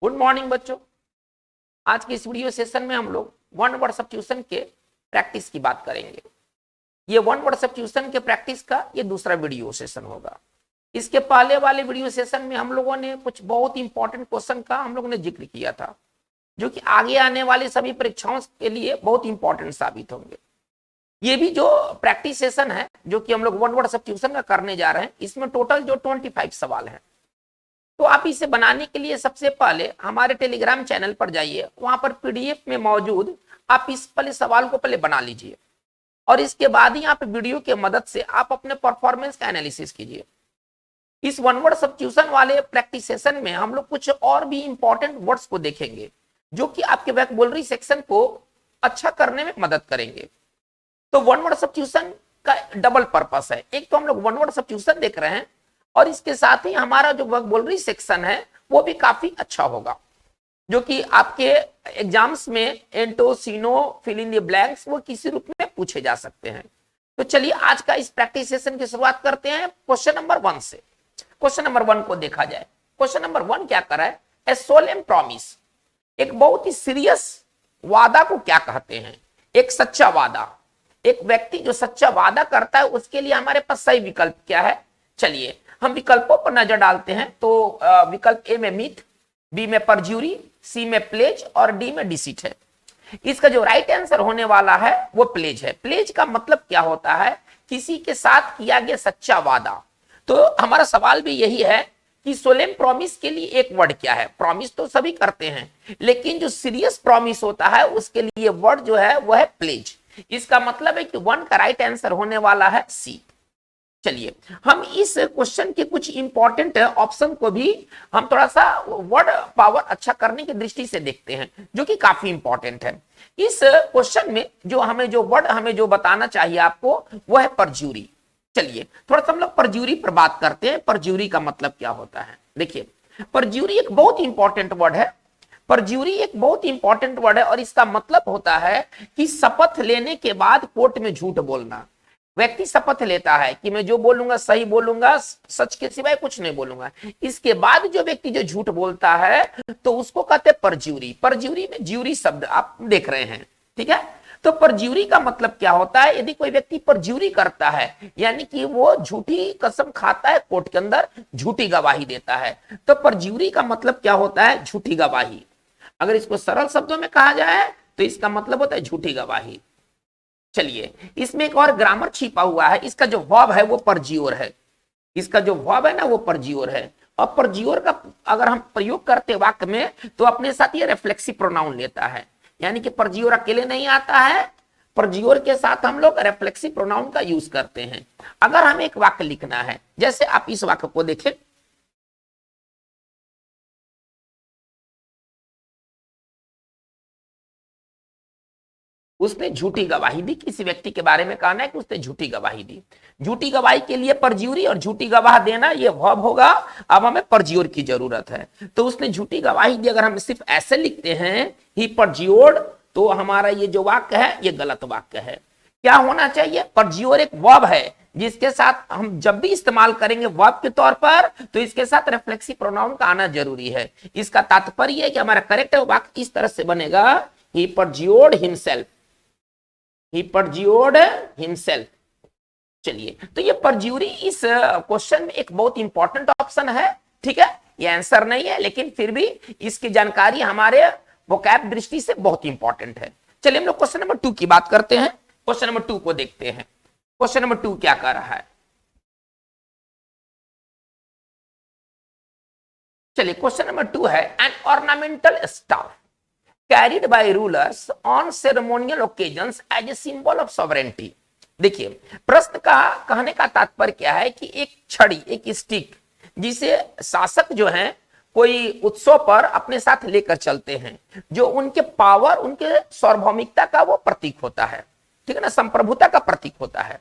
Good morning बच्चों। आज के इस वीडियो सेशन में हम लोग वन वर्ड सब्स्टिट्यूशन के प्रैक्टिस की बात करेंगे। ये वन वर्ड सब्स्टिट्यूशन के प्रैक्टिस का ये दूसरा वीडियो सेशन होगा। इसके पहले वाले वीडियो सेशन में हम लोगों ने कुछ बहुत इंपॉर्टेंट क्वेश्चन का हम लोगों ने जिक्र किया था, जो कि आगे आने वाले सभी परीक्षाओं के लिए बहुत इंपॉर्टेंट साबित होंगे। ये भी जो प्रैक्टिस सेशन है जो कि हम लोग वन वर्ड सब्स्टिट्यूशन का करने जा रहे हैं, इसमें टोटल जो 25 सवाल हैं। तो आप इसे बनाने के लिए सबसे पहले हमारे टेलीग्राम चैनल पर जाइए, वहां पर पीडीएफ में मौजूद आप इस पहले सवाल को पहले बना लीजिए और इसके बाद ही आप वीडियो के मदद से आप अपने परफॉर्मेंस का एनालिसिस कीजिए। इस वन वर्ड सब्स्टिट्यूशन वाले प्रैक्टिस सेशन में हम लोग कुछ और भी इंपॉर्टेंट वर्ड्स को देखेंगे जो कि आपके वोकैबुलरी सेक्शन को अच्छा करने में मदद करेंगे। तो वन वर्ड सब्स्टिट्यूशन का डबल पर्पस है, एक तो हम लोग वन वर्ड सब्स्टिट्यूशन देख रहे हैं और इसके साथ ही हमारा जो वोकैबुलरी सेक्शन है वो भी काफी अच्छा होगा, जो कि आपके एग्जाम्स में एंटो, सीनो, फिल इन द ब्लैंक्स वो किसी रूप में पूछे जा सकते हैं। तो चलिए आज का इस प्रैक्टिस सेशन की शुरुआत करते हैं क्वेश्चन नंबर 1 से। क्वेश्चन नंबर 1 को देखा जाए। क्वेश्चन नंबर 1 क्या कर रहा है? ए सोलेम प्रॉमिस, एक बहुत ही सीरियस वादा को क्या कहते हैं? एक सच्चा वादा। एक व्यक्ति जो सच्चा वादा करता है उसके लिए हमारे पास सही विकल्प क्या है? चलिए हम विकल्पों पर नजर डालते हैं। तो विकल्प ए में मिथ, बी में परज्यूरी, सी में प्लेज और डी में डिसीट है। इसका जो राइट आंसर होने वाला है वो प्लेज है। प्लेज का मतलब क्या होता है? किसी के साथ किया गया सच्चा वादा। तो हमारा सवाल भी यही है कि सोलेम प्रॉमिस के लिए एक वर्ड क्या है? प्रॉमिस तो सभी करते हैं, लेकिन जो सीरियस प्रॉमिस होता है उसके लिए वर्ड जो है वो है प्लेज। इसका मतलब है कि 1 का राइट आंसर होने वाला है सी। चलिए हम इस क्वेश्चन के कुछ इंपॉर्टेंट ऑप्शन को भी हम थोड़ा सा वर्ड पावर अच्छा करने की दृष्टि से देखते हैं, जो कि काफी इंपॉर्टेंट है। इस क्वेश्चन में जो वर्ड हमें जो बताना चाहिए आपको वो है परज्यूरी। चलिए थोड़ा सा हम लोग परज्यूरी पर बात करते हैं। परज्यूरी का मतलब क्या होता है? देखिए परज्यूरी एक बहुत इंपॉर्टेंट वर्ड है। परज्यूरी एक बहुत इंपॉर्टेंट वर्ड है और इसका मतलब होता है कि शपथ लेने के बाद कोर्ट में झूठ बोलना। व्यक्ति शपथ लेता है कि मैं जो बोलूंगा सही बोलूंगा, सच के सिवाय कुछ नहीं बोलूंगा। इसके बाद जो व्यक्ति जो झूठ बोलता है तो उसको कहते हैं परज्यूरी। परज्यूरी में ज्यूरी शब्द आप देख रहे हैं, ठीक है? तो परज्यूरी का मतलब क्या होता है? यदि कोई व्यक्ति परज्यूरी करता है यानी कि वो झूठी कसम खाता है, कोर्ट के अंदर झूठी गवाही देता है। तो परज्यूरी का मतलब क्या होता है? झूठी गवाही। अगर इसको सरल शब्दों में कहा जाए तो इसका मतलब होता है झूठी गवाही। चलिए इसमें एक और ग्रामर छिपा हुआ है। इसका जो वर्ब है वो परज्योर है। इसका जो वर्ब है ना वो परज्योर है। और परज्योर का अगर हम प्रयोग करते वाक्य में तो अपने साथ ये रिफ्लेक्सिव प्रोनाउन लेता है, यानी कि परज्योर अकेले नहीं आता है, परज्योर के साथ हम लोग रिफ्लेक्सिव प्रोनाउन का यूज करते हैं। अगर हमें एक वाक्य लिखना है, जैसे आप इस वाक्य को देखें, उसने झूठी गवाही दी। किसी व्यक्ति के बारे में कहना है कि उसने झूठी गवाही दी। झूठी गवाही के लिए परज्यूरी और झूठी गवाह देना ये वर्ब होगा। अब हमें परज्योर की जरूरत है। तो उसने झूठी गवाही दी, अगर हम सिर्फ ऐसे लिखते हैं ही परज्योर्ड, तो हमारा ये जो वाक्य है ये गलत वाक्य है। क्या होना चाहिए? परज्योर एक वर्ब है जिसके साथ हम जब भी इस्तेमाल करेंगे वर्ब के तौर पर तो इसके साथ रिफ्लेक्सिव प्रोनाउन का आना जरूरी है। इसका तात्पर्य है कि हमारा करेक्ट वाक्य इस तरह से बनेगा, ही परज्योर्ड हिमसेल्फ। He perjured himself। चलिए तो ये परज्यूरी इस क्वेश्चन में एक बहुत इंपॉर्टेंट ऑप्शन है, ठीक है? ये आंसर नहीं है लेकिन फिर भी इसकी जानकारी हमारे वोकैब दृष्टि से बहुत इंपॉर्टेंट है। चलिए हम लोग क्वेश्चन नंबर 2 की बात करते हैं। क्वेश्चन नंबर 2 को देखते हैं। क्वेश्चन नंबर 2 क्या कर रहा है? चलिए क्वेश्चन नंबर 2 है an ornamental staff carried by rulers on ceremonial occasions as a symbol of sovereignty। देखिए प्रश्न का कहने का तात्पर्य क्या है कि एक छड़ी, एक स्टिक जिसे शासक जो हैं कोई उत्सव पर अपने साथ लेकर चलते हैं, जो उनके पावर, उनके सार्वभौमिकता का वो प्रतीक होता है, ठीक है ना, संप्रभुता का प्रतीक होता है।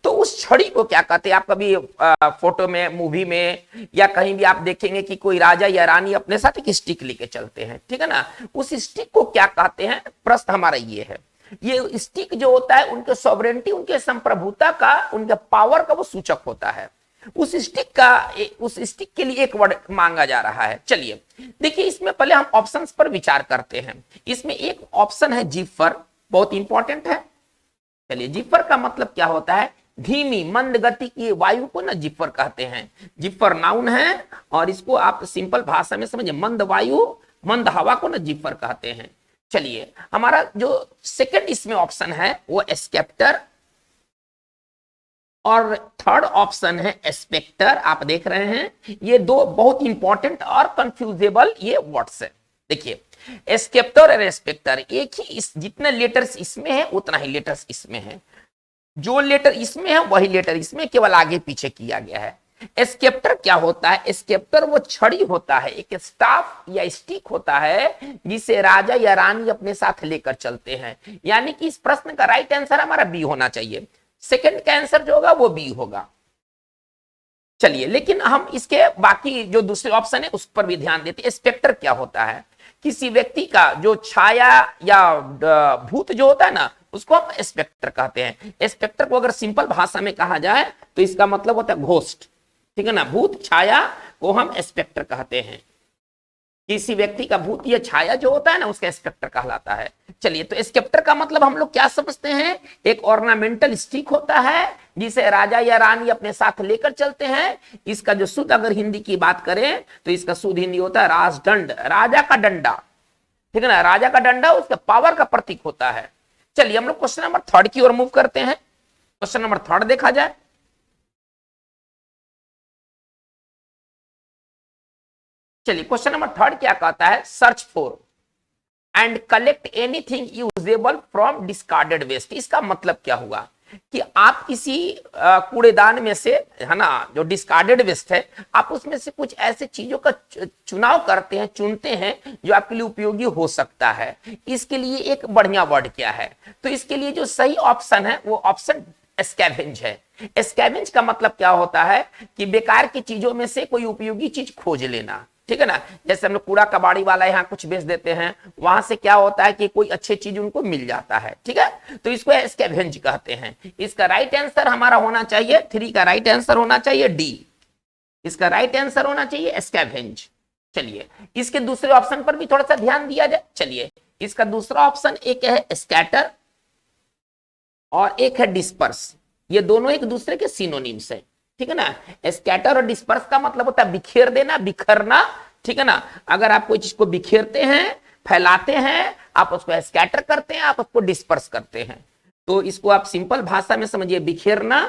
तो उस छड़ी को क्या कहते हैं? आप कभी फोटो में, मूवी में या कहीं भी आप देखेंगे कि कोई राजा या रानी अपने साथ एक स्टिक लेके चलते हैं, ठीक है ना? उस स्टिक को क्या कहते हैं? प्रश्न हमारा ये है। ये स्टिक जो होता है उनके सॉवरेंटी, उनके संप्रभुता का, उनके पावर का वो सूचक होता है। उस स्टिक के लिए एक वर्ड मांगा जा रहा है। चलिए देखिए, इसमें पहले हम ऑप्शंस पर विचार करते हैं। इसमें एक ऑप्शन है जिफर, बहुत इंपॉर्टेंट है। चलिए, जिफर का मतलब क्या होता है? धीमी मंद गति की वायु को ना जिफर कहते हैं। जिफर नाउन है और इसको आप सिंपल भाषा में समझिए, मंद वायु मंद हवा को ना जिफर कहते हैं। चलिए, हमारा जो सेकंड इसमें ऑप्शन है वो एस्केप्टर और थर्ड ऑप्शन है एस्पेक्टर। आप देख रहे हैं ये दो बहुत इंपॉर्टेंट और कंफ्यूजेबल ये वर्ड्स है। देखिए, एस्केप्टर और एस्पेक्टर एक ही, जितने लेटर्स इसमें है उतना ही लेटर्स इसमें है। जो लेटर इसमें है वही लेटर इसमें, केवल आगे पीछे किया गया है। एस्केप्टर क्या होता है? एस्केप्टर वो छड़ी होता है, एक स्टाफ या स्टिक होता है जिसे राजा या रानी अपने साथ लेकर चलते हैं। यानी कि इस प्रश्न का राइट आंसर हमारा बी होना चाहिए। सेकंड का आंसर जो होगा वो बी होगा। चलिए, लेकिन हम इसके बाकी जो दूसरे ऑप्शन है उस पर भी ध्यान देते हैं। स्पेक्टर क्या होता है? किसी व्यक्ति का जो छाया या भूत जो होता है ना, उसको हम स्पेक्टर कहते हैं। स्पेक्टर को अगर सिंपल भाषा में कहा जाए तो इसका मतलब होता है घोस्ट, ठीक है ना। भूत छाया को हम स्पेक्टर कहते हैं। किसी व्यक्ति का भूत या छाया जो होता है ना, उसका स्पेक्टर कहलाता है। चलिए, तो स्पेक्टर का मतलब हम लोग क्या समझते हैं? एक ऑर्नामेंटल स्टिक होता है जिसे राजा या रानी अपने साथ लेकर चलते हैं। इसका जो शुद्ध अगर हिंदी की बात करें तो इसका शुद्ध हिंदी होता है राजदंड, राजा का डंडा, ठीक है ना। राजा का डंडा उसका पावर का प्रतीक होता है। चलिए, हम लोग क्वेश्चन नंबर थर्ड की ओर मूव करते हैं। क्वेश्चन नंबर थर्ड देखा जाए। चलिए, क्वेश्चन नंबर थर्ड क्या कहता है? Search for and collect anything usable from discarded waste. इसका मतलब क्या हुआ कि आप किसी कूड़ेदान में से, है ना, जो डिस्कार्डेड वेस्ट है, आप उसमें से कुछ ऐसे चीजों का चुनाव करते हैं, चुनते हैं जो आपके लिए उपयोगी हो सकता है। इसके लिए एक बढ़िया वर्ड क्या है? तो इसके लिए जो सही ऑप्शन है वो ऑप्शन स्कैवेंज है। स्कैवेंज का मतलब क्या होता है कि बेकार की चीजों में से कोई उपयोगी चीज खोज लेना, ठीक है ना। जैसे हम लोग कूड़ा कबाड़ी वाला यहाँ कुछ बेच देते हैं, वहां से क्या होता है कि कोई अच्छी चीज उनको मिल जाता है, ठीक है। तो इसको स्कैवेंज कहते हैं। इसका राइट आंसर हमारा होना चाहिए, 3 का राइट आंसर होना चाहिए डी। इसका राइट आंसर होना चाहिए स्कैवेंज। चलिए, इसके दूसरे ऑप्शन पर भी थोड़ा सा ध्यान दिया जाए। चलिए, इसका दूसरा ऑप्शन एक है स्कैटर और एक है डिस्पर्स। ये दोनों एक दूसरे के सिनोनिम्स है, ठीक है ना। स्कैटर और डिस्पर्स का मतलब होता है बिखेर देना, बिखरना, ठीक है ना। अगर आप कोई चीज को बिखेरते हैं, फैलाते हैं, आप उसको स्कैटर करते हैं, आप उसको डिस्पर्स करते हैं। तो इसको आप सिंपल भाषा में समझिए, बिखेरना,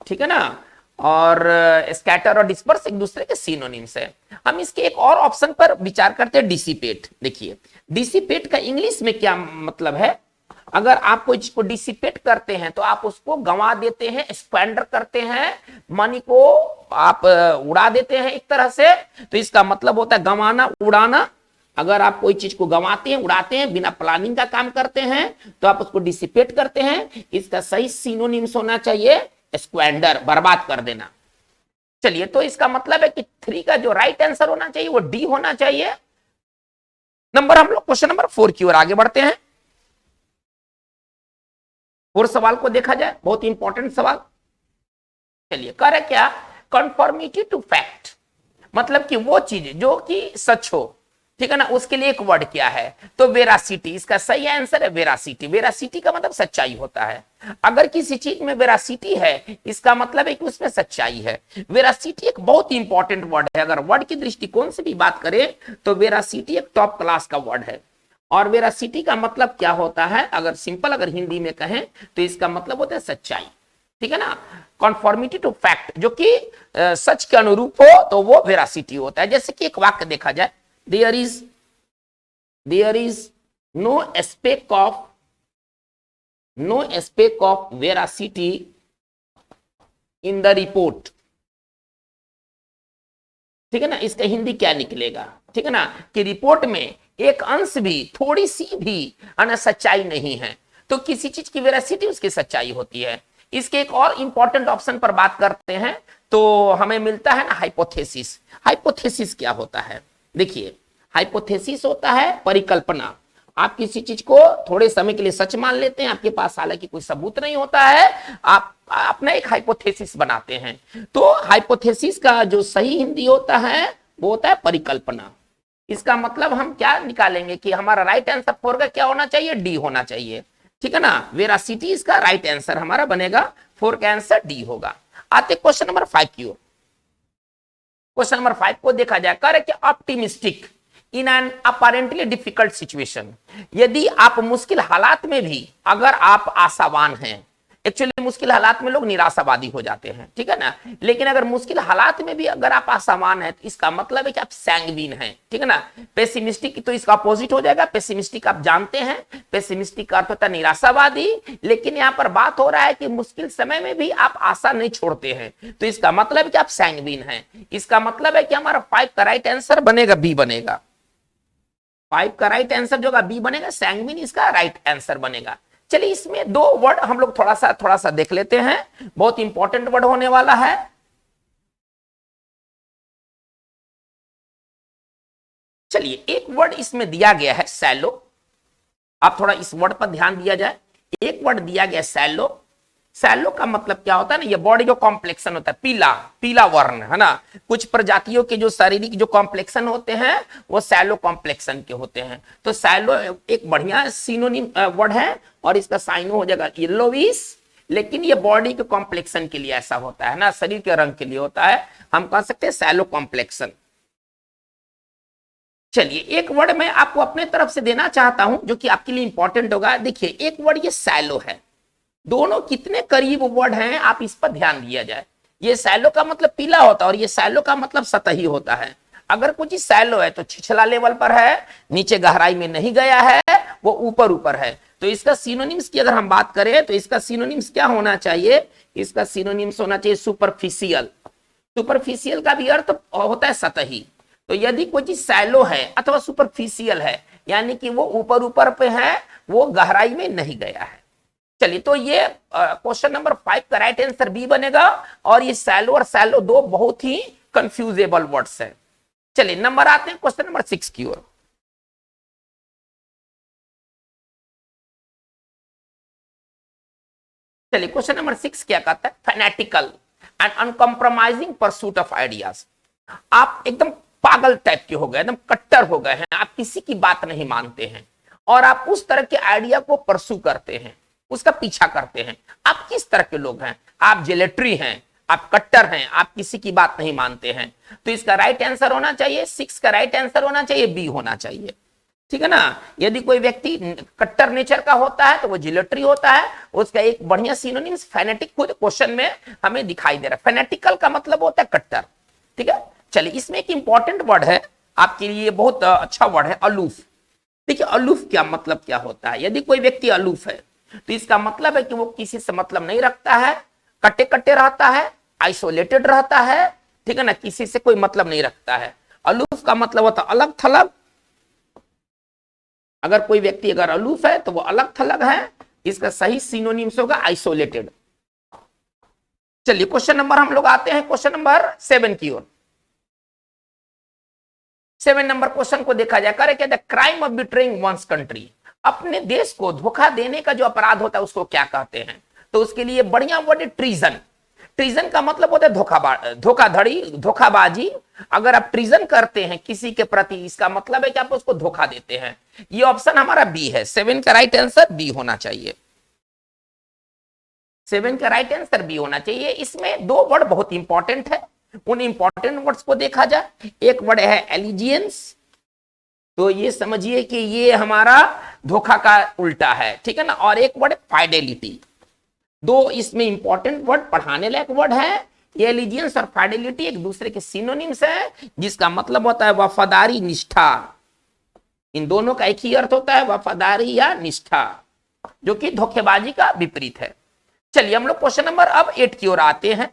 ठीक है ना। और स्कैटर और डिस्पर्स एक दूसरे के सिनोनिम्स है। हम इसके एक और ऑप्शन पर विचार करते हैं, डिसिपेट। देखिए, डिसिपेट का इंग्लिश में क्या मतलब है? अगर आप कोई चीज को डिसिपेट करते हैं तो आप उसको गंवा देते हैं, स्क्वैंडर करते हैं, मनी को आप उड़ा देते हैं एक तरह से। तो इसका मतलब होता है गंवाना, उड़ाना। अगर आप कोई चीज को गंवाते हैं, उड़ाते हैं, बिना प्लानिंग का काम करते हैं, तो आप उसको डिसिपेट करते हैं। इसका सही सिनोनिम्स होना चाहिए स्क्वैंडर, बर्बाद कर देना। चलिए, तो इसका मतलब है कि 3 का जो राइट आंसर होना चाहिए वो डी होना चाहिए। हम लोग क्वेश्चन नंबर 4 की ओर आगे बढ़ते हैं। और सवाल को देखा जाए, बहुत इंपॉर्टेंट सवाल। चलिए, कह रहे क्या? कन्फॉर्मिटी टू फैक्ट, मतलब कि वो चीज जो कि सच हो, ठीक है ना, उसके लिए एक वर्ड क्या है? तो वेरासिटी। इसका सही आंसर है वेरासिटी। वेरासिटी का मतलब सच्चाई होता है। अगर किसी चीज में वेरासिटी है, इसका मतलब है कि उसमें सच्चाई है। वेरासिटी एक बहुत इंपॉर्टेंट वर्ड है। अगर वर्ड की दृष्टिकोण से भी बात करें तो वेरासिटी एक टॉप क्लास का वर्ड है। और वेरासिटी का मतलब क्या होता है? अगर सिंपल अगर हिंदी में कहें तो इसका मतलब होता है सच्चाई, ठीक है ना। कॉन्फॉर्मिटी टू फैक्ट, जो कि सच के अनुरूप हो, तो वो वेरासिटी होता है। जैसे कि एक वाक्य देखा जाए, there is no speck of veracity in the report, ठीक है ना। इसका हिंदी क्या निकलेगा? ठीक है ना, कि रिपोर्ट में एक अंश भी, थोड़ी सी भी सच्चाई नहीं है। तो किसी चीज की वेरासिटी उसकी सच्चाई होती है। इसके एक और इंपॉर्टेंट ऑप्शन पर बात करते हैं तो हमें मिलता है ना हाइपोथेसिस। हाइपोथेसिस क्या होता है? देखिए, हाइपोथेसिस होता है परिकल्पना। आप किसी चीज को थोड़े समय के लिए सच मान लेते हैं, आपके पास हालांकि कोई सबूत नहीं होता है, आप अपना एक हाइपोथेसिस बनाते हैं। तो हाइपोथेसिस का जो सही हिंदी होता है वो होता है परिकल्पना। इसका मतलब हम क्या निकालेंगे कि हमारा राइट आंसर 4 का क्या होना चाहिए, डी होना चाहिए, ठीक है ना। वेरासिटी इसका राइट आंसर हमारा बनेगा, 4 का आंसर डी होगा। आते क्वेश्चन नंबर 5 की ओर। क्वेश्चन नंबर 5 को देखा जाए, कह रहे कि optimistic in an apparently difficult situation. यदि आप मुश्किल हालात में भी अगर आप आशावान हैं, एक्चुअली मुश्किल हालात में लोग निराशावादी हो जाते हैं, ठीक है ना, लेकिन अगर मुश्किल हालात में भी अगर आप आशावान हैं तो इसका मतलब है कि आप सैंगवीन हैं, ठीक है ना। पेसिमिस्टिक तो इसका अपोजिट हो जाएगा, पेसिमिस्टिक आप जानते हैं, पेसिमिस्टिक का अर्थ होता है निराशावादी, लेकिन यहां पर बात हो रहा है कि मुश्किल समय में भी आप आशा नहीं छोड़ते हैं, तो इसका मतलब है कि आप सैंगवीन हैं। इसका मतलब है कि हमारा 5 का राइट आंसर बनेगा बी बनेगा, 5 का राइट आंसर जो होगा बी बनेगा, सैंगवीन इसका राइट आंसर बनेगा। चलिए इसमें 2 वर्ड हम लोग थोड़ा सा देख लेते हैं, बहुत इंपॉर्टेंट वर्ड होने वाला है। चलिए एक वर्ड इसमें दिया गया है सैलो, आप थोड़ा इस वर्ड पर ध्यान दिया जाए। एक वर्ड दिया गया सैलो, सैलो का मतलब क्या होता है ना, ये बॉडी जो कॉम्प्लेक्शन होता है, पीला पीला वर्ण है ना। कुछ प्रजातियों के जो शारीरिक जो कॉम्प्लेक्शन होते हैं वो सैलो कॉम्प्लेक्शन के होते हैं। तो सैलो एक बढ़िया सिनोनिम वर्ड है और इसका साइनो हो जाएगा येलोविश, लेकिन ये बॉडी के कॉम्प्लेक्शन के लिए ऐसा होता है ना, शरीर के रंग के लिए होता है, हम कह सकते हैं सैलो कॉम्प्लेक्शन। चलिए एक वर्ड मैं आपको अपने तरफ से देना चाहता हूं जो कि आपके लिए इंपॉर्टेंट होगा। देखिए एक वर्ड ये सैलो है, दोनों कितने करीब वर्ड हैं आप इस पर ध्यान दिया जाए। ये सैलो का मतलब पीला होता है और ये सैलो का मतलब सतही होता है। अगर कुछ सैलो है तो छिछला लेवल पर है, नीचे गहराई में नहीं गया है, वो ऊपर ऊपर है। तो इसका सिनोनिम्स की अगर हम बात करें तो इसका सिनोनिम्स क्या होना चाहिए, इसका सिनोनिम्स होना चाहिए सुपरफिशियल। सुपरफिशियल का भी अर्थ होता है सतही। तो यदि कोई चीज सैलो है अथवा सुपरफिशियल है, यानी कि वो ऊपर ऊपर पे है, वो गहराई में नहीं गया है। चलिए तो ये क्वेश्चन नंबर 5 का राइट आंसर बी बनेगा, और ये सैलो और सैलो 2 बहुत ही कंफ्यूजेबल वर्ड्स हैं। चलिए नंबर आते हैं क्वेश्चन नंबर 6 की ओर। चलिए क्वेश्चन नंबर 6 क्या कहता है, fanatical and uncompromising pursuit of ideas. आप एकदम पागल टाइप के हो गए, एकदम कट्टर हो गए हैं, आप किसी की बात नहीं मानते हैं और आप उस तरह के आइडिया को परसू करते हैं, उसका पीछा करते हैं। आप किस तरह के लोग हैं, आप जेलेटरी हैं, आप कट्टर हैं, आप किसी की बात नहीं मानते हैं। तो इसका राइट आंसर होना चाहिए 6 का राइट आंसर होना चाहिए बी होना चाहिए, ठीक है ना। यदि कोई व्यक्ति कट्टर नेचर का होता है तो वो जिलेटरी होता है। उसका एक बढ़िया सिनोनिम्स फैनेटिक खुद क्वेश्चन में हमें दिखाई दे रहा है। फैनेटिकल का मतलब होता है कट्टर, ठीक है। चलिए इसमें एक इंपॉर्टेंट वर्ड है आपके लिए, बहुत अच्छा वर्ड है, अलूफ। देखिए अलूफ क्या मतलब क्या होता है, यदि कोई व्यक्ति अलूफ है तो इसका मतलब है कि वो किसी से मतलब नहीं रखता है, कट्टे कट्टे रहता है, आइसोलेटेड रहता है, ठीक है ना, किसी से कोई मतलब नहीं रखता है। अलूफ का मतलब होता है अलग थलग। अगर कोई व्यक्ति अगर अलूफ है तो वो अलग थलग है, इसका सही सिनोनिम्स होगा आइसोलेटेड। चलिए क्वेश्चन नंबर हम लोग आते हैं क्वेश्चन नंबर 7 की ओर। 7 नंबर क्वेश्चन को देखा जाए, करे क्या, the crime of betraying one's country. अपने देश को धोखा देने का जो अपराध होता है उसको क्या कहते हैं। तो उसके लिए बढ़िया वर्ड है ट्रीजन। ट्रीजन का मतलब होता है धोखाधड़ी, धोखाबाजी। अगर आप ट्रीजन करते हैं किसी के प्रति, इसका मतलब है कि आप उसको धोखा देते हैं। ये ऑप्शन हमारा बी है, 7 का राइट आंसर बी होना चाहिए, 7 का राइट आंसर बी होना चाहिए। इसमें 2 वर्ड बहुत इंपॉर्टेंट है, उन इंपॉर्टेंट वर्ड्स को देखा जाए। एक वर्ड है एलिजियंस, तो ये समझिए कि ये हमारा धोखा का उल्टा है, ठीक है ना। और एक वर्ड फाइडेलिटी। 2 इसमें इंपॉर्टेंट वर्ड, पढ़ाने लायक वर्ड है। ये एलिजियंस और फाइडेलिटी एक दूसरे के सिनोनिम्स है, जिसका मतलब होता है वफादारी, निष्ठा। इन दोनों का एक ही अर्थ होता है, वफादारी या निष्ठा, जो कि धोखेबाजी का विपरीत है। चलिए हम लोग क्वेश्चन नंबर अब 8 की ओर आते हैं।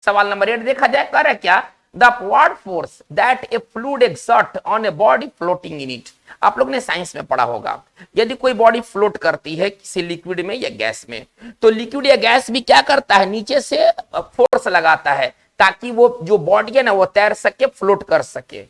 सवाल नंबर 8 देखा जाए, कर है क्या, the upward force that A fluid exert on a body floating in it. आप लोग ने साइंस में पढ़ा होगा, यदि कोई बॉडी फ्लोट करती है किसी लिक्विड में या गैस में, तो लिक्विड या गैस भी क्या करता है, नीचे से फोर्स लगाता है ताकि वो जो बॉडी है ना वो तैर सके, फ्लोट कर सके।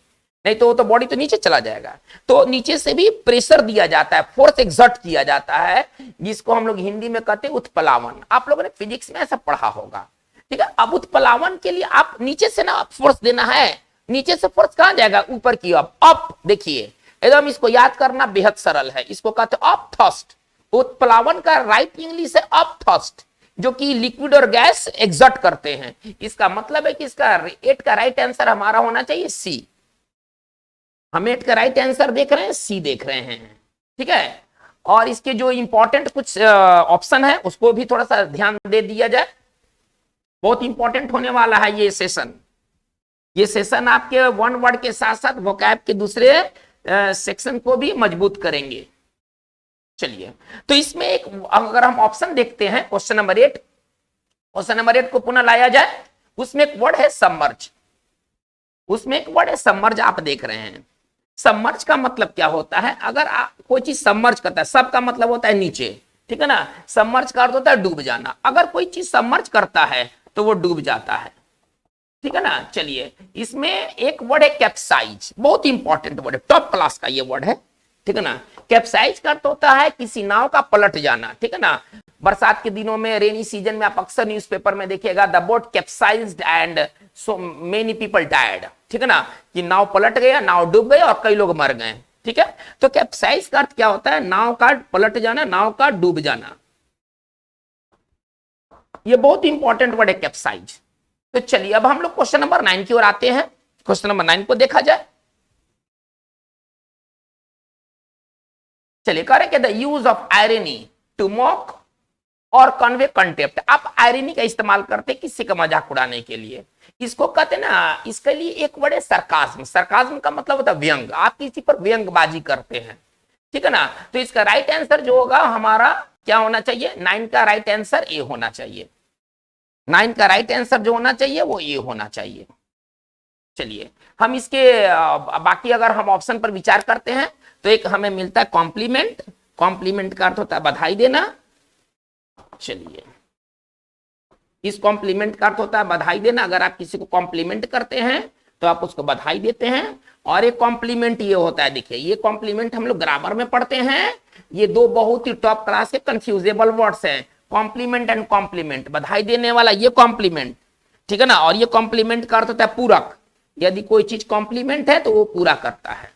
नहीं तो वो तो बॉडी तो नीचे चला जाएगा। तो नीचे से भी प्रेशर दिया जाता है, फोर्स एक्सर्ट किया जाता है, जिसको हम लोग हिंदी में कहते हैं उत्प्लावन। आप लोगों ने फिजिक्स में ऐसा पढ़ा होगा, ठीक है। अब उत्प्लावन के लिए आप नीचे से ना फोर्स देना है, नीचे से फोर्स कहां जाएगा, ऊपर की ओर, अप। देखिए एकदम इसको याद करना बेहद सरल है, इसको कहते हैं अप थ्रस्ट। उत्प्लावन का राइट इंग्लिश है अप थ्रस्ट, जो कि लिक्विड और गैस एक्सर्ट करते हैं। इसका मतलब है कि इसका एट का राइट आंसर हमारा होना चाहिए सी। हम एट का राइट आंसर देख रहे हैं, सी देख रहे हैं, ठीक है। और इसके जो इंपॉर्टेंट कुछ ऑप्शन है उसको भी थोड़ा सा ध्यान दे दिया जाए, बहुत इंपॉर्टेंट होने वाला है ये सेशन। ये सेशन आपके वन वर्ड के साथ साथ वोकैब के दूसरे सेक्शन को भी मजबूत करेंगे। चलिए, तो इसमें एक अगर हम ऑप्शन देखते हैं क्वेश्चन नंबर 8, क्वेश्चन नंबर 8 को पुनः लाया जाए, उसमें एक वर्ड है सबमर्ज। उसमें एक वर्ड है सबमर्ज, आप देख रहे हैं। सबमर्ज का मतलब क्या होता है, अगर आप कोई चीज सबमर्ज करता है, सब का मतलब होता है नीचे, ठीक है ना। सबमर्ज का अर्थ होता है डूब जाना। अगर कोई चीज सबमर्ज करता है तो वो डूब जाता है, ठीक है ना। चलिए, इसमें एक वर्ड है कैप्साइज, बहुत इंपॉर्टेंट वर्ड है, टॉप क्लास का ये वर्ड है, ठीक है ना। कैप्साइज का अर्थ होता है किसी नाव का पलट जाना, ठीक है ना। बरसात के दिनों में, रेनी सीजन में आप अक्सर न्यूज़पेपर में देखिएगा, the boat capsized and so many people died, ठीक है ना, कि नाव पलट गया, नाव डूब गई और कई लोग मर गए, ठीक है। तो कैप्साइज का अर्थ क्या होता है, नाव का पलट जाना, नाव का डूब जाना। ये बहुत इंपॉर्टेंट वर्ड है कैप्साइज। तो चलिए अब हम लोग क्वेश्चन नंबर 9 की ओर आते हैं। क्वेश्चन नंबर 9 को देखा जाए। चलिए, कह रहे कि the use of irony to mock और कन्वे कंटेप्ट। आप आयरनी का इस्तेमाल करते हैं किसी का मजाक उड़ाने के लिए, इसको कहते हैं ना, इसके लिए एक वर्ड है सरकाज्म। सरकाज्म का मतलब होता है व्यंग, आप किसी पर व्यंगबाजी करते हैं, ठीक है ना। तो इसका राइट आंसर जो होगा हमारा क्या होना चाहिए, 9 का राइट आंसर ए होना चाहिए। 9 का राइट आंसर जो होना चाहिए वो ए होना चाहिए। चलिए, हम इसके बाकी अगर हम ऑप्शन पर विचार करते हैं तो एक हमें मिलता है कॉम्प्लीमेंट। कॉम्प्लीमेंट का अर्थ होता है बधाई देना। चलिए, इस कॉम्प्लीमेंट का अर्थ होता है बधाई देना। अगर आप किसी को कॉम्प्लीमेंट करते हैं तो आप उसको बधाई देते हैं। और एक कॉम्प्लीमेंट ये होता है, देखिए ये कॉम्प्लीमेंट हम लोग ग्रामर में पढ़ते हैं। ये दो बहुत ही टॉप क्लास के कंफ्यूजेबल वर्ड्स हैं, कॉम्प्लीमेंट एंड कॉम्प्लीमेंट। बधाई देने वाला ये कॉम्प्लीमेंट, ठीक है ना। और ये कॉम्प्लीमेंट का अर्थ होता है पूरक, यदि कोई चीज कॉम्प्लीमेंट है तो वो पूरा करता है।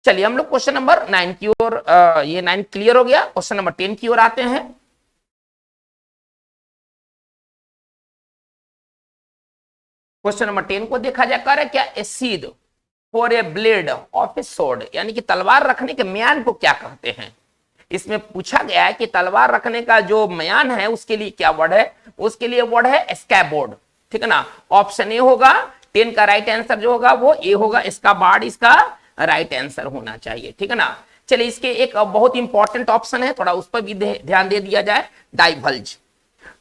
चलिए, हम लोग क्वेश्चन नंबर 9 की ओर, ये 9 क्लियर हो गया। क्वेश्चन नंबर 10 की ओर आते हैं। क्वेश्चन नंबर 10 को देखा जाए, कर क्या ए सीध for a blade of A sword, यानी कि तलवार रखने के म्यान को क्या कहते हैं। इसमें पूछा गया है कि तलवार रखने का जो म्यान है उसके लिए क्या वर्ड है, उसके लिए वर्ड है स्कैबोर्ड, ठीक है ना। ऑप्शन ए होगा, 10 का राइट आंसर जो होगा वो ए होगा, इसका बार्ड इसका राइट आंसर होना चाहिए, ठीक है ना। चलिए, इसके एक बहुत इंपॉर्टेंट ऑप्शन है, थोड़ा उस पर भी ध्यान दे दिया जाए, डाइवल्ज।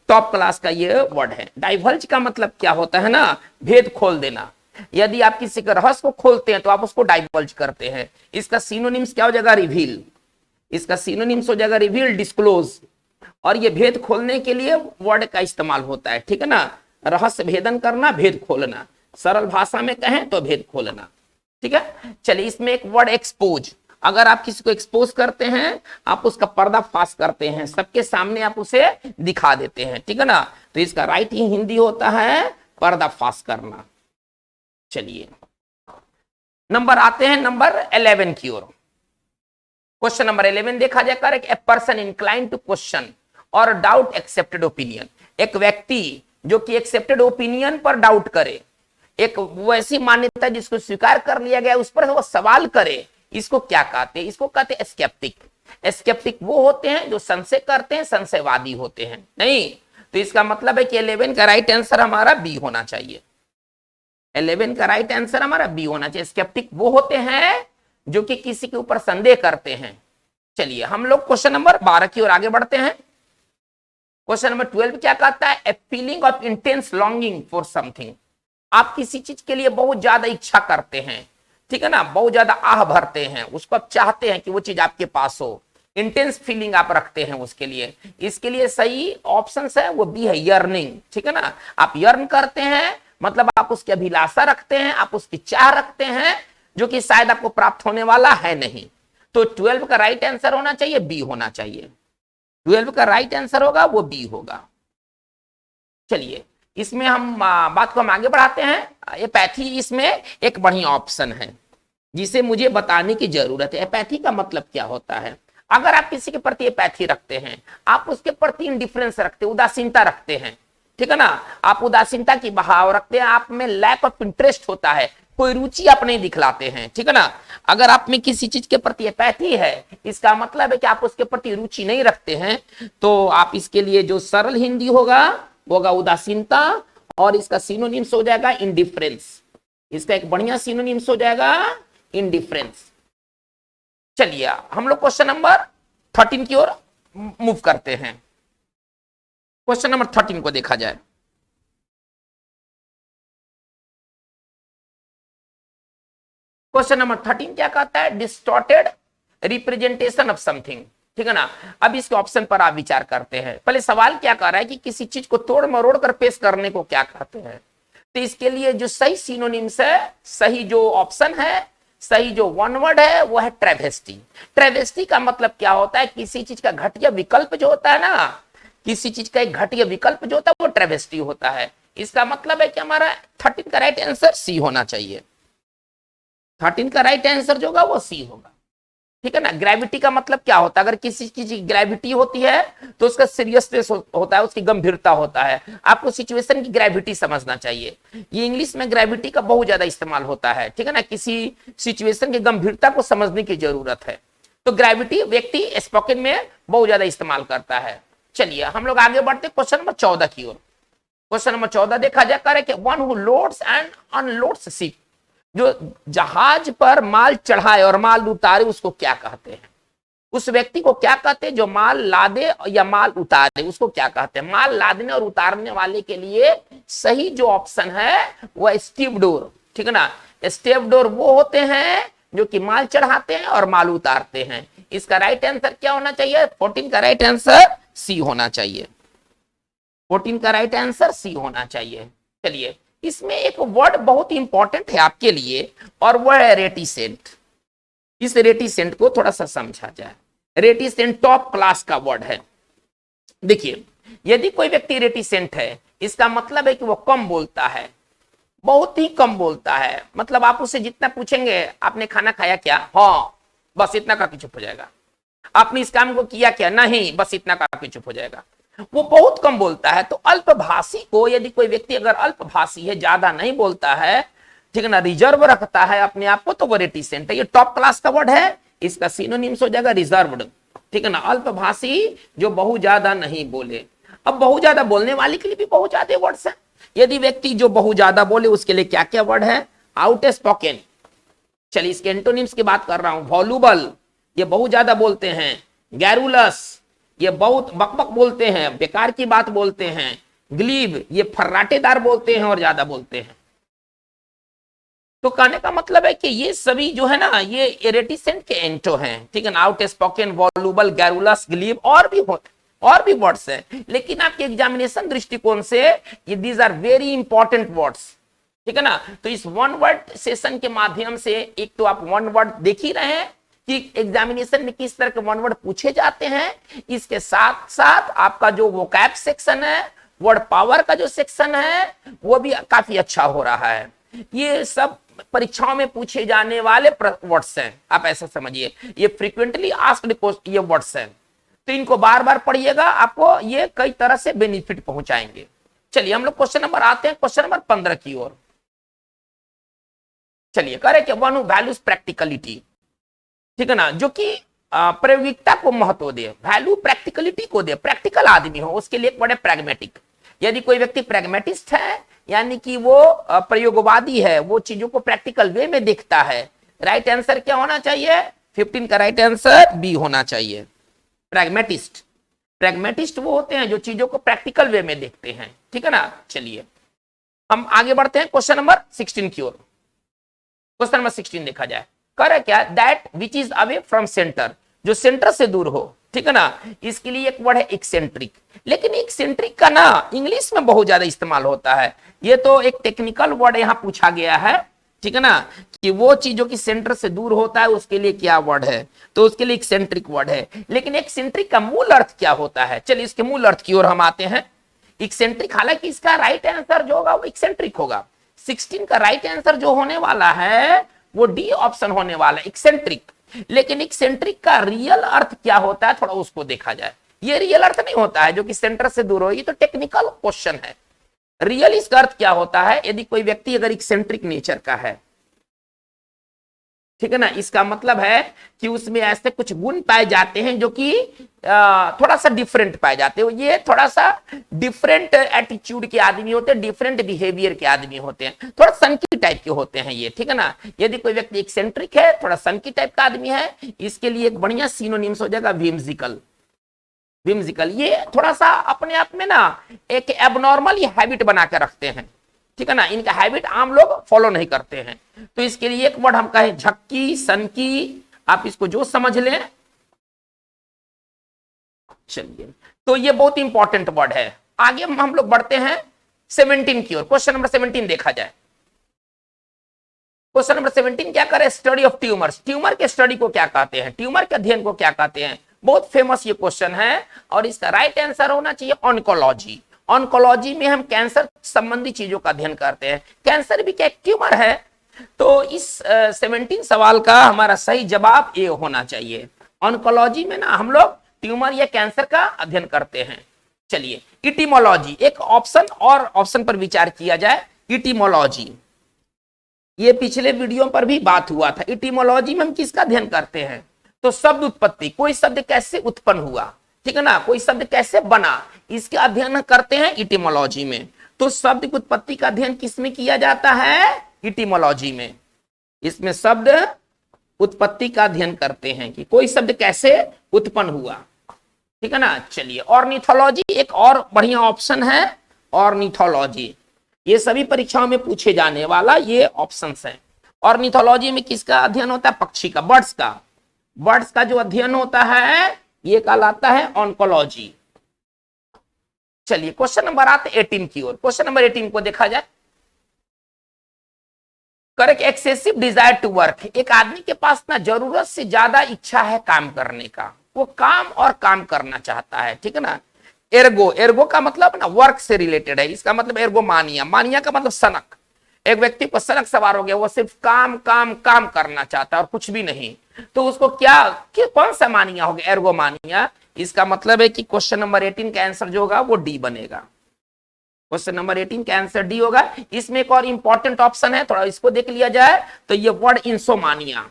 टॉप क्लास का ये वर्ड है। डाइवल्ज का मतलब क्या होता है ना, भेद खोल देना। यदि आप किसी के रहस्य को खोलते हैं तो आप उसको डाइवल्ज करते हैं। इसका सिनोनिम्स क्या हो जाएगा, रिवील। इसका सिनोनिम्स हो जाएगा रिवील, डिस्क्लोज। और ये भेद खोलने के लिए वर्ड का इस्तेमाल होता है, ठीक है ना। रहस्य भेदन करना, भेद खोलना, सरल भाषा में कहें तो भेद खोलना, ठीक है। चलिए, इसमें एक वर्ड एक्सपोज। अगर आप किसी को एक्सपोज करते हैं, आप उसका पर्दाफाश करते हैं, सबके सामने आप उसे दिखा देते हैं, ठीक है ना। तो इसका राइट ही हिंदी होता है पर्दाफाश करना। चलिए, नंबर आते हैं नंबर 11 की ओर। क्वेश्चन नंबर 11 देखा जाए, correct a person incline to question और डाउट एक्सेप्टेड ओपिनियन। एक व्यक्ति जो कि एक्सेप्टेड ओपिनियन पर डाउट करे, एक वैसी मान्यता जिसको स्वीकार कर लिया गया उस पर वो सवाल करे, इसको क्या कहते हैं, इसको कहते हैं स्केप्टिक। स्केप्टिक वो होते हैं जो संशय करते हैं, संशयवादी होते हैं। नहीं, तो इसका मतलब है कि 11 का राइट आंसर हमारा बी होना चाहिए। 11 का राइट आंसर हमारा बी होना चाहिए। स्केप्टिक वो होते हैं जो कि किसी के ऊपर संदेह करते हैं। चलिए, हम लोग क्वेश्चन नंबर 12 की ओर आगे बढ़ते हैं। क्वेश्चन नंबर 12 क्या कहता है, a feeling of intense longing for something. आप किसी चीज के लिए बहुत ज्यादा इच्छा करते हैं, ठीक है ना, बहुत ज्यादा आह भरते हैं, उसको आप चाहते हैं कि वो चीज आपके पास हो, इंटेंस फीलिंग आप रखते हैं उसके लिए। इसके लिए सही ऑप्शन है वो बी है, यर्निंग, ठीक है ना। आप यर्न करते हैं, मतलब आप उसकी अभिलाषा रखते हैं, आप उसकी चाह रखते हैं, जो कि शायद आपको प्राप्त होने वाला है नहीं। तो 12 का राइट आंसर होना चाहिए बी होना चाहिए। 12 का राइट आंसर होगा वो बी होगा। चलिए इसमें हम बात को हम आगे बढ़ाते हैं। एपैथी इसमें एक बढ़िया ऑप्शन है जिसे मुझे बताने की जरूरत है। एपैथी का मतलब क्या होता है? अगर आप किसी के प्रति एपैथी रखते हैं, आप उसके प्रति इंडिफरेंस रखते हैं, उदासीनता रखते हैं, ठीक है ना, आप उदासीनता की भाव रखते हैं, आप में लैक ऑफ इंटरेस्ट होता है, कोई रुचि आप नहीं दिखलाते हैं, ठीक है ना। अगर आप में किसी चीज के प्रति एपैथी है, इसका मतलब है कि आप उसके प्रति रुचि नहीं रखते हैं। तो आप इसके लिए जो सरल हिंदी होगा वो होगा उदासीनता, और इसका सिनोनिम्स हो जाएगा इंडिफरेंस। इसका एक बढ़िया सिनोनिम्स हो जाएगा इंडिफरेंस। चलिए हम लोग क्वेश्चन नंबर 13 की ओर मूव करते हैं। क्वेश्चन नंबर 13 को देखा जाए। क्वेश्चन नंबर 13 क्या कहता है? डिस्टॉर्टेड रिप्रेजेंटेशन ऑफ समथिंग, ठीक है ना। अब इसके ऑप्शन पर आप विचार करते हैं। पहले सवाल क्या कर रहा है कि किसी चीज को तोड़ मरोड़ कर पेश करने को क्या कहते हैं। तो इसके लिए जो सही सिनोनिम्स है, सही जो ऑप्शन है, सही जो वन वर्ड है वो है ट्रेवेस्टी। ट्रेवेस्टी का मतलब क्या होता है? किसी चीज का घटिया विकल्प जो होता है ना, किसी चीज का एक घटिया विकल्प जो होता है वो ट्रेवेस्टी होता है। इसका मतलब है कि हमारा 13 का राइट आंसर सी होना चाहिए। 13 का राइट आंसर जो होगा वो सी होगा, ठीक है ना। ग्रेविटी का मतलब क्या होता है? अगर किसी चीज की ग्रेविटी होती है तो उसका सीरियसनेस होता है, उसकी गंभीरता होता है। आपको सिचुएशन की ग्रेविटी समझना चाहिए। ये इंग्लिश में ग्रेविटी का बहुत ज्यादा इस्तेमाल होता है, ठीक है ना। किसी सिचुएशन की गंभीरता को समझने की जरूरत है, तो ग्रेविटी व्यक्ति स्पोकन में बहुत ज्यादा इस्तेमाल करता है। चलिए हम लोग आगे बढ़ते क्वेश्चन नंबर 14 की ओर। क्वेश्चन नंबर 14 देखा जा रहा है कि one who loads and unloads ship, जो जहाज पर माल चढ़ाए और माल उतारे उसको क्या कहते हैं? उस व्यक्ति को क्या कहते हैं जो माल लादे या माल उतारे, उसको क्या कहते हैं? माल लादने और उतारने वाले के लिए सही जो ऑप्शन है वह स्टीवडोर, ठीक है ना। स्टीवडोर वो होते हैं जो कि माल चढ़ाते हैं और माल उतारते हैं। इसका राइट आंसर क्या होना चाहिए? 14 का राइट आंसर सी होना चाहिए। 14 का राइट आंसर सी होना चाहिए। चलिए इसमें एक वर्ड बहुत इंपॉर्टेंट है आपके लिए और वह है रेटिसेंट। इस रेटिसेंट को थोड़ा सा समझा जाए। रेटिसेंट टॉप क्लास का वर्ड है। देखिए यदि कोई व्यक्ति रेटिसेंट है, इसका मतलब है कि वो कम बोलता है, बहुत ही कम बोलता है। मतलब आप उससे जितना पूछेंगे आपने खाना खाया क्या, हाँ बस इतना का चुप हो जाएगा। आपने इस काम को किया क्या, नहीं बस इतना का चुप हो जाएगा। वो बहुत कम बोलता है। तो अल्पभाषी को, यदि कोई व्यक्ति अगर अल्पभाषी है, ज्यादा नहीं बोलता है, ठीक है ना, रिजर्व रखता है अपने आप को, तो वो रेटिसेंट है। ये टॉप क्लास का वर्ड है। इसका सिनोनिम्स हो जाएगा रिजर्व्ड, ठीक है ना। अल्पभाषी जो बहुत ज्यादा नहीं बोले। अब बहुत ज्यादा बोलने वाले के लिए भी बहुत ज्यादा वर्ड्स हैं। यदि व्यक्ति जो बहुत ज्यादा बोले उसके लिए क्या क्या वर्ड है? Out spoken. चलिए इसके एंटोनिम्स की बात कर रहा हूं। वॉल्यूबल, ये बहुत ज्यादा बोलते हैं। गैरुलस, ये बहुत बकबक बोलते हैं, बेकार की बात बोलते हैं। ग्लीब, ये फर्राटेदार बोलते हैं और ज्यादा बोलते हैं। तो कहने का मतलब है कि ये सभी जो है ना, ये रेटिसेंट के एंटो हैं, ठीक है ना। Out spoken, voluble, garrulous, Gleb और भी वर्ड्स हैं। लेकिन आपके एग्जामिनेशन दृष्टिकोण से ये these are very important words, ठीक है ना। तो इस वन वर्ड सेशन के माध्यम से एक तो आप वन वर्ड देख ही रहे हैं कि एग्जामिनेशन में किस तरह के वन वर्ड पूछे जाते हैं। इसके साथ साथ आपका जो वोकैब सेक्शन है, वर्ड पावर का जो सेक्शन है, वो भी काफी अच्छा हो रहा है। ये सब परीक्षाओं में पूछे जाने वाले वर्ड्स हैं, आप ऐसा समझिए। ये फ्रीक्वेंटली आस्क्ड ये वर्ड्स हैं, तो इनको बार बार पढ़िएगा, आपको ये कई तरह से बेनिफिट पहुंचाएंगे। चलिए हम लोग क्वेश्चन नंबर आते हैं, क्वेश्चन नंबर 15 की ओर। चलिए कह रहे कि वन हू वैल्यूज प्रैक्टिकलिटी, ठीक है ना, जो कि प्रायोगिकता को महत्व दे, वैल्यू प्रैक्टिकलिटी को दे, प्रैक्टिकल आदमी हो, उसके लिए एक वर्ड है प्रैग्मेटिक। यदि कोई व्यक्ति प्रैग्मेटिस्ट है, यानी कि वो प्रयोगवादी है, वो चीजों को प्रैक्टिकल वे में देखता है, राइट आंसर क्या होना चाहिए? 15 का राइट आंसर बी होना चाहिए। प्रैग्मेटिस्ट वो होते हैं जो चीजों को प्रैक्टिकल वे में देखते हैं, ठीक है ना। चलिए हम आगे बढ़ते हैं क्वेश्चन नंबर 16 की ओर। क्वेश्चन नंबर 16 देखा जाए, करे क्या? That which is away from centre, जो सेंटर से दूर हो, ठीक है ना। इसके लिए एक वर्ड है एक्सेंट्रिक। लेकिन एक्सेंट्रिक का ना इंग्लिश में बहुत ज्यादा इस्तेमाल होता है। ये तो एक टेक्निकल वर्ड यहां पूछा गया है, ठीक है ना, कि वो चीजों की सेंटर से दूर होता है उसके लिए क्या वर्ड है, तो उसके लिए एक्सेंट्रिक वर्ड है। लेकिन एक्सेंट्रिक का मूल अर्थ क्या होता है, चलिए इसके मूल अर्थ की ओर हम आते हैं। एक्सेंट्रिक, हालांकि इसका राइट आंसर जो होगा वो एक्सेंट्रिक होगा। 16 का राइट आंसर जो होने वाला है वो डी ऑप्शन होने वाला है, एक्सेंट्रिक। लेकिन एक्सेंट्रिक का रियल अर्थ क्या होता है, थोड़ा उसको देखा जाए। ये रियल अर्थ नहीं होता है जो कि सेंटर से दूर हो, ये तो टेक्निकल क्वेश्चन है। रियल इसका अर्थ क्या होता है, यदि कोई व्यक्ति अगर एक्सेंट्रिक नेचर का है, ठीक है ना, इसका मतलब है कि उसमें ऐसे कुछ गुण पाए जाते हैं जो कि थोड़ा सा डिफरेंट पाए जाते हैं। ये थोड़ा सा डिफरेंट एटीट्यूड के आदमी होते हैं, डिफरेंट बिहेवियर के आदमी होते हैं, थोड़ा सनकी टाइप के होते हैं ये, ठीक है ना। यदि कोई व्यक्ति एक्सेंट्रिक है, थोड़ा सनकी टाइप का आदमी है, इसके लिए एक बढ़िया सिनोनिम्स हो जाएगा व्हिमसिकल। व्हिमसिकल ये थोड़ा सा अपने आप में ना एक एबनॉर्मल हैबिट बना के रखते हैं, ठीक है ना, इनका हैबिट आम लोग फॉलो नहीं करते हैं। तो इसके लिए एक वर्ड हम कहें झक्की, सनकी, आप इसको जो समझ लें। चलिए, तो ये बहुत इंपॉर्टेंट वर्ड है। आगे हम लोग बढ़ते हैं 17 की ओर। क्वेश्चन नंबर 17 देखा जाए। क्वेश्चन नंबर 17 क्या करे, स्टडी ऑफ ट्यूमर्स। ट्यूमर के स्टडी को क्या कहते हैं, ट्यूमर के अध्ययन को क्या कहते हैं, बहुत फेमस ये क्वेश्चन है। और इसका राइट आंसर होना चाहिए ऑन्कोलॉजी। ऑन्कोलॉजी में हम कैंसर संबंधी चीजों का अध्ययन करते हैं। कैंसर भी क्या ट्यूमर है, तो इस 17 सवाल का हमारा सही जवाब ए होना चाहिए। ऑन्कोलॉजी में ना हम लोग ट्यूमर या कैंसर का अध्ययन करते हैं। चलिए, इटिमोलॉजी, एक ऑप्शन और ऑप्शन पर विचार किया जाए। इटिमोलॉजी, ये पिछले वीडियो पर भी बात हुआ था। इटिमोलॉजी में हम किसका अध्ययन करते हैं, तो शब्द उत्पत्ति, कोई शब्द कैसे उत्पन्न हुआ, ठीक है ना, कोई शब्द कैसे बना, इसके अध्ययन करते हैं इटिमोलॉजी में। तो शब्द की उत्पत्ति का अध्ययन किसमें किया जाता है, इटिमोलॉजी में। इसमें शब्द उत्पत्ति का अध्ययन करते हैं कि कोई शब्द कैसे उत्पन्न हुआ, ठीक है ना। चलिए, ऑर्निथोलॉजी एक और बढ़िया ऑप्शन है। ऑर्निथोलॉजी ये सभी परीक्षाओं में पूछे जाने वाला ये ऑप्शंस हैं। ऑर्निथोलॉजी में किसका अध्ययन होता है, पक्षी का, बर्ड्स का। बर्ड्स का जो अध्ययन होता है ये कहलाता है ऑन्कोलॉजी। चलिए, क्वेश्चन नंबर आते 18 की ओर। क्वेश्चन नंबर 18 को देखा जाए। Correct, excessive desire to work. एक आदमी के पास ना जरूरत से ज्यादा इच्छा है काम करने का, वो काम और काम करना चाहता है, ठीक है ना। एर्गो, एर्गो का मतलब ना वर्क से रिलेटेड है, इसका मतलब एर्गोमानिया, मानिया का मतलब सनक। एक व्यक्ति को सनक सवार हो गया, वो सिर्फ काम काम काम करना चाहता है और कुछ भी नहीं, तो उसको कौन सा मानिया हो गया, एर्गोमानिया। इसका मतलब है कि क्वेश्चन नंबर 18 का आंसर जो होगा वो डी बनेगा। क्वेश्चन नंबर 18 का आंसर डी होगा। इसमें एक और इंपॉर्टेंट ऑप्शन है, थोड़ा इसको देख लिया जाए, तो ये वर्ड इंसोमानिया।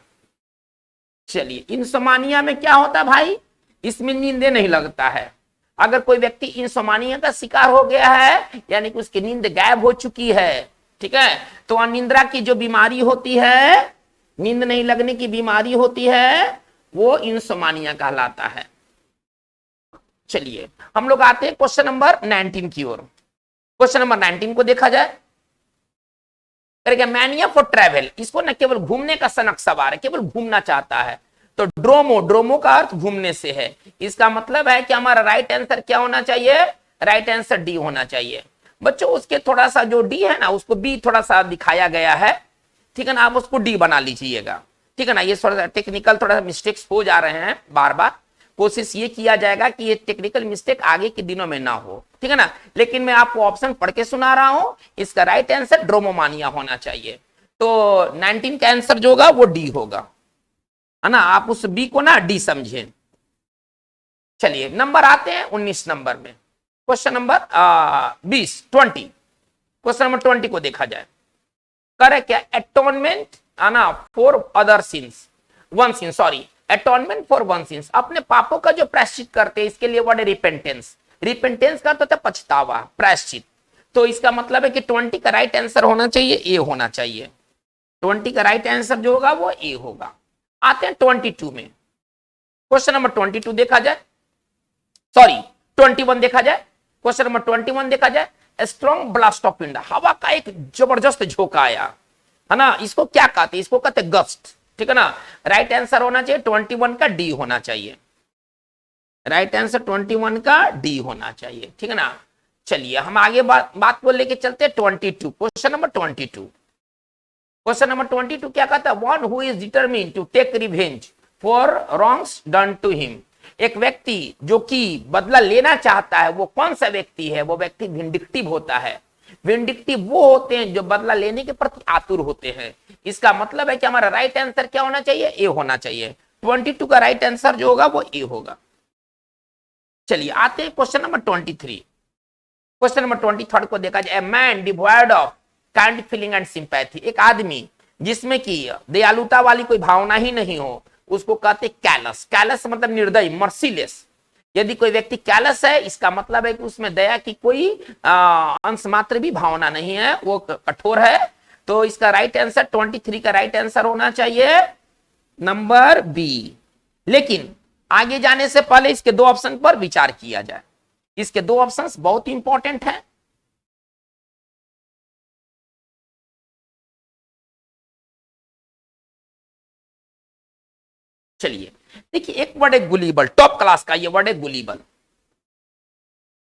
चलिए, इंसोमानिया में क्या होता है भाई, इसमें नींद नहीं लगता है। अगर कोई व्यक्ति इंसोमानिया का शिकार हो गया है, यानी कि उसकी नींद गायब हो चुकी है, ठीक है, तो अनिद्रा की जो बीमारी होती है, नींद नहीं लगने की बीमारी होती है, वो इंसोमानिया कहलाता है। चलिए, हम लोग आते हैं क्वेश्चन नंबर 19 की ओर। क्वेश्चन नंबर 19 को देखा जाए। मैनिया फॉर ट्रैवल, इसको न केवल घूमने का सनक सवार है, केवल घूमना चाहता है। तो ड्रोमो, ड्रोमो का अर्थ घूमने से है। इसका मतलब है कि हमारा राइट आंसर क्या होना चाहिए, राइट आंसर डी होना चाहिए। बच्चों, उसके थोड़ा सा जो डी है ना, उसको बी थोड़ा सा दिखाया गया है, ठीक है ना, आप उसको डी बना लीजिएगा, ठीक है ना। ये थोड़ा सा टेक्निकल थोड़ा सा मिस्टेक्स हो जा रहे हैं बार बार, कोशिश ये किया जाएगा कि ये टेक्निकल मिस्टेक आगे के दिनों में ना हो, ठीक है ना। लेकिन मैं आपको ऑप्शन पढ़ के सुना रहा हूं, इसका राइट आंसर ड्रोमोमानिया होना चाहिए। तो 19 का आंसर जो होगा वो डी होगा, है ना। आप उस बी को ना डी समझें। चलिए, नंबर आते हैं 19 नंबर में। क्वेश्चन नंबर 20 क्वेश्चन नंबर 20 को देखा जाए। करे क्या, एटोनमेंट आना for other sins, one sin, sorry, atonement for one sins, अपने पापों का जो प्रायश्चित करते हैं, इसके लिए वर्ड है रिपेंटेंस। रिपेंटेंस का तो पछतावा, प्रायश्चित। तो इसका मतलब है कि 20 का राइट आंसर होना चाहिए ए होना चाहिए। 20 का राइट आंसर जो होगा वो ए होगा। आते हैं 22 में। क्वेश्चन नंबर 22 देखा जाए, सॉरी 21 देखा जाए। क्वेश्चन नंबर 21 देखा जाए। स्ट्रॉन्ग ब्लास्ट ऑफ विंड, हवा का एक जबरदस्त झोंका आया, है ना, इसको क्या कहते हैं, इसको कहते हैं गस्ट, ठीक है ना। राइट आंसर होना चाहिए 21 का डी होना चाहिए। राइट आंसर 21 का डी होना चाहिए, ठीक है ना। चलिए, हम आगे बात को लेके चलते हैं 22, क्वेश्चन नंबर 22। क्वेश्चन नंबर 22 क्या कहता है? One who is determine to take revenge for wrongs done to him. एक व्यक्ति जो कि बदला लेना चाहता है, वो कौन सा व्यक्ति है? वो व्यक्ति विंडिक्टिव होता है। विंडिक्टिव वो होते हैं जो बदला लेने के प्रति आतुर होते हैं। इसका मतलब है कि हमारा राइट आंसर क्या होना चाहिए? ए होना चाहिए। 22 का राइट आंसर जो होगा वो ए होगा। चलिए आते हैं क्वेश्चन नंबर 23। क्वेश्चन नंबर 23 को देखा जाए, man devoid of kind feeling and sympathy. एक आदमी जिसमें कि दयालुता वाली कोई भावना ही नहीं हो, उसको कहते कैलस। कैलस मतलब निर्दयी, मर्सीलेस। यदि कोई व्यक्ति कैलस है, इसका मतलब है कि उसमें दया की कोई अंश मात्र भी भावना नहीं है, वो कठोर है। तो इसका राइट आंसर 23 का राइट आंसर होना चाहिए नंबर बी। लेकिन आगे जाने से पहले इसके दो ऑप्शन पर विचार किया जाए। इसके दो ऑप्शंस बहुत इंपॉर्टेंट हैं। चलिए देखिए, एक वर्ड है गुलीबल, टॉप क्लास का ये वर्ड है गुलीबल,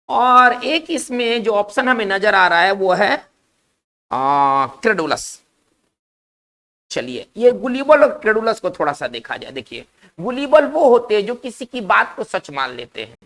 और एक इसमें जो ऑप्शन हमें नजर आ रहा है वो है क्रेडुलस। चलिए ये गुलीबल और क्रेडुलस को थोड़ा सा देखा जाए। देखिए गुलीबल वो होते हैं जो किसी की बात को सच मान लेते हैं,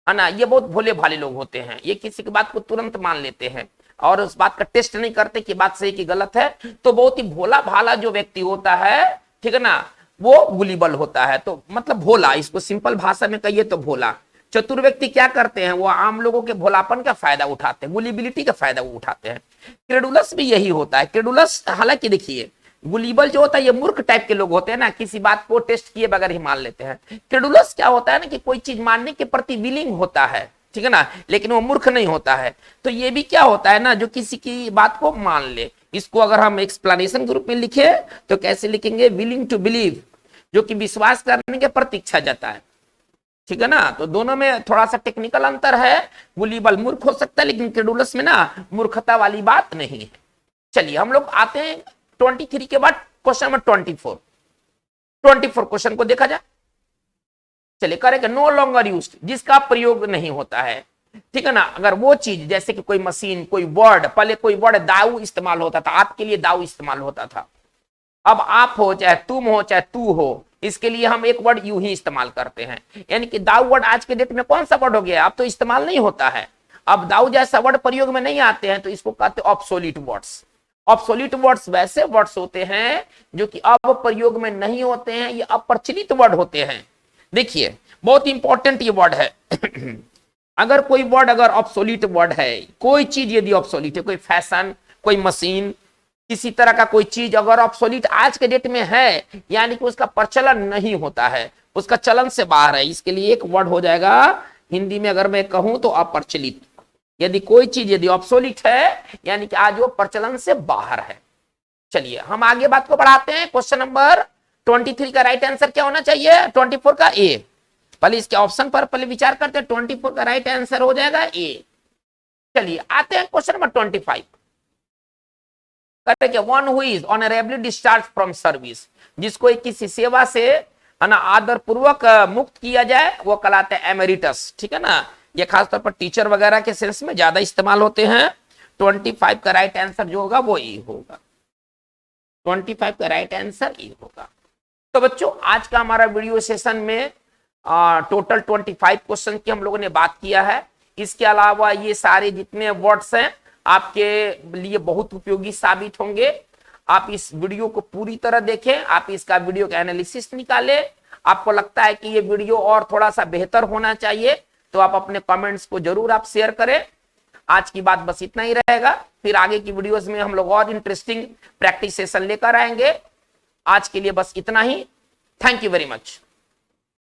है ना। ये बहुत भोले भाले लोग होते हैं, ये किसी की बात को तुरंत मान लेते हैं और उस बात का टेस्ट नहीं करते कि बात सही कि गलत है। तो बहुत ही भोला भाला जो व्यक्ति होता है, ठीक है ना, वो गुलीबल होता है। तो मतलब भोला, इसको सिंपल भाषा में कहिए तो भोला। चतुर व्यक्ति क्या करते हैं? वो आम लोगों के भोलापन का फायदा उठाते हैं, गुलिबिलिटी का फायदा वो उठाते हैं। क्रेडुलस भी यही होता है। क्रेडुलस हालांकि देखिए, गुलीबल जो होता है ये मूर्ख टाइप के लोग होते हैं ना, किसी बात को टेस्ट किए बगैर ही मान लेते हैं। क्रेडुलस क्या होता है ना कि कोई चीज मानने के प्रति विलिंग होता है, ठीक है ना, लेकिन वो मूर्ख नहीं होता है। तो ये भी क्या होता है ना, जो किसी की बात को मान ले। इसको अगर हम एक्सप्लेनेशन ग्रुप में लिखे तो कैसे लिखेंगे? विलिंग टू बिलीव, जो कि विश्वास करने के प्रति इच्छा जता है, ठीक है ना। तो दोनों में थोड़ा सा टेक्निकल अंतर है। गुलीबल मूर्ख हो सकता है, लेकिन क्रेडुलस में ना मूर्खता वाली बात नहीं है। चलिए हम लोग आते हैं 23 के बाद क्वेश्चन नंबर 24 क्वेश्चन को देखा जाए। चलिए करेंगे नो लॉन्गर यूज्ड, जिसका प्रयोग नहीं होता है, ठीक है ना। अगर वो चीज जैसे कि कोई मशीन, कोई वर्ड, पहले कोई वर्ड दाऊ इस्तेमाल होता था, आपके लिए दाऊ इस्तेमाल होता था। अब आप हो चाहे तुम हो चाहे तू हो, इसके लिए हम एक वर्ड यूं ही इस्तेमाल करते हैं। यानी कि दाऊ वर्ड आज के डेट में कौन सा वर्ड हो गया? अब तो इस्तेमाल नहीं होता है। अब दाऊ जैसा वर्ड प्रयोग में नहीं आते हैं, तो इसको कहते हैं ऑब्सोलीट वर्ड्स। ऑब्सोलीट वर्ड्स वैसे वर्ड्स होते हैं जो कि अब प्रयोग में नहीं होते हैं, ये अप्रचलित वर्ड होते हैं। देखिए बहुत इंपॉर्टेंट ये वर्ड है। अगर कोई वर्ड अगर ऑब्सोलीट वर्ड है, कोई चीज यदि ऑब्सोलीट है, कोई फैशन, कोई मशीन, किसी तरह का कोई चीज अगर ऑब्सोलीट आज के डेट में है, यानी कि उसका प्रचलन नहीं होता है, उसका चलन से बाहर है, इसके लिए एक वर्ड हो जाएगा हिंदी में अगर मैं कहूं तो अप्रचलित। यदि कोई चीज यदि ऑब्सोलीट है, यानी कि आज वो प्रचलन से बाहर है। चलिए हम आगे बात को बढ़ाते हैं। क्वेश्चन नंबर 23 का राइट आंसर क्या होना चाहिए? 24 का ए। पहले इसके ऑप्शन पर पहले विचार करते हैं। 24 का राइट आंसर हो जाएगा ए। चलिए आते हैं question number 25। One who is honourably discharge from service, जिसको किसी सेवा से आदर पूर्वक मुक्त किया जाए, वो कहलाते हैं एमेरिटस, ठीक है ना। ये खासतौर पर टीचर वगैरह के सेंस में ज्यादा इस्तेमाल होते हैं। 25 का राइट आंसर जो होगा वो ई होगा। 25 का राइट आंसर ई होगा। तो बच्चों आज का हमारा वीडियो सेशन में टोटल 25 क्वेश्चन की हम लोगों ने बात किया है। इसके अलावा ये सारे जितने वर्ड्स हैं आपके लिए बहुत उपयोगी साबित होंगे। आप इस वीडियो को पूरी तरह देखें, आप इसका वीडियो का एनालिसिस निकालें। आपको लगता है कि ये वीडियो और थोड़ा सा बेहतर होना चाहिए तो आप अपने कमेंट्स को जरूर आप शेयर करें। आज की बात बस इतना ही रहेगा, फिर आगे की वीडियोस में हम लोग और इंटरेस्टिंग प्रैक्टिस सेशन लेकर आएंगे। आज के लिए बस इतना ही। Thank you very much.